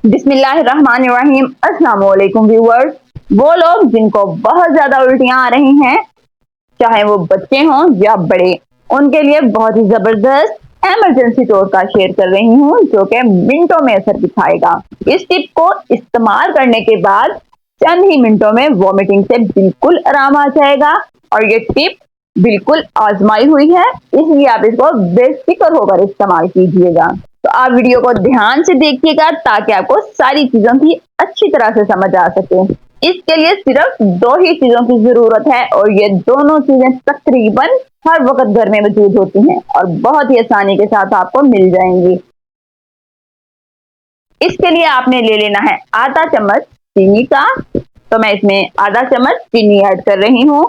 बिस्मिल्लाहिर्रहमानिर्रहीम। अस्सलाम वालेकुम व्यूअर्स। वो लोग जिनको बहुत ज्यादा उल्टियां आ रही हैं, चाहे वो बच्चे हों या बड़े, उनके लिए बहुत ही जबरदस्त इमरजेंसी टोटका शेयर कर रही हूँ जो कि मिनटों में असर दिखाएगा। इस टिप को इस्तेमाल करने के बाद चंद ही मिनटों में वॉमिटिंग से बिल्कुल आराम आ जाएगा और ये टिप बिल्कुल आजमाई हुई है, इसलिए आप इसको बेफिक्र होकर इस्तेमाल कीजिएगा। तो आप वीडियो को ध्यान से देखिएगा ताकि आपको सारी चीजों की अच्छी तरह से समझ आ सके। इसके लिए सिर्फ दो ही चीजों की जरूरत है और ये दोनों चीजें तकरीबन हर वक्त घर में मौजूद होती हैं और बहुत ही आसानी के साथ आपको मिल जाएंगी। इसके लिए आपने ले लेना है आधा चम्मच चीनी का, तो मैं इसमें आधा चम्मच चीनी ऐड कर रही हूँ।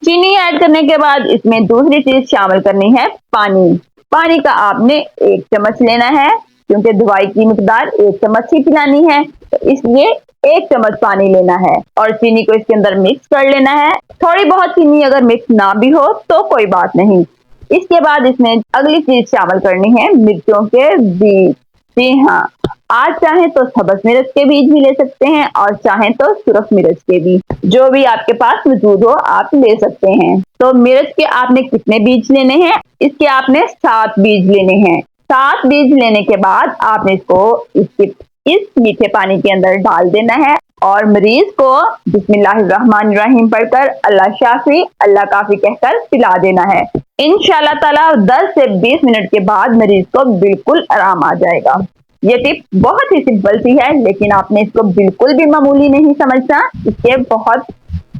चीनी ऐड करने के बाद इसमें दूसरी चीज शामिल करनी है पानी। पानी का आपने 1 चम्मच लेना है, क्योंकि दवाई की मिकदार 1 चम्मच ही पिलानी है, तो इसलिए 1 चम्मच पानी लेना है और चीनी को इसके अंदर मिक्स कर लेना है। थोड़ी बहुत चीनी अगर मिक्स ना भी हो तो कोई बात नहीं। इसके बाद इसमें अगली चीज शामिल करनी है मिर्चों के बीज। जी हाँ, आज चाहे तो सब्ज मिर्च के बीज भी ले सकते हैं और चाहे तो सुरख मिर्च के बीज, जो भी आपके पास मौजूद हो आप ले सकते हैं। तो मिर्च के आपने कितने बीज लेने हैं? इसके आपने 7 बीज लेने हैं। 7 बीज लेने के बाद आपने इसको इस मीठे पानी के अंदर डाल देना है और मरीज को बिस्मिल्लाहिर्रहमानिर्रहीम पढ़कर अल्लाह शाफी अल्लाह काफी कहकर पिला देना है। इंशाल्लाह ताला 10 से 20 मिनट के बाद मरीज को बिल्कुल आराम आ जाएगा। ये टिप बहुत ही सिंपल सी है, लेकिन आपने इसको बिल्कुल भी मामूली नहीं समझना।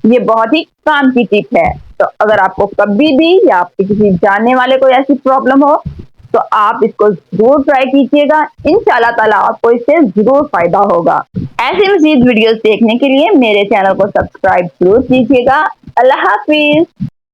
ये बहुत ही काम की टिप है। तो अगर आपको कभी भी या आपके किसी जानने वाले को ऐसी प्रॉब्लम हो तो आप इसको जरूर ट्राई कीजिएगा। इंशाल्लाह ताला आपको इससे जरूर फायदा होगा। ऐसे मजीद वीडियोस देखने के लिए मेरे चैनल को सब्सक्राइब जरूर कीजिएगा। अल्लाह हाफिज।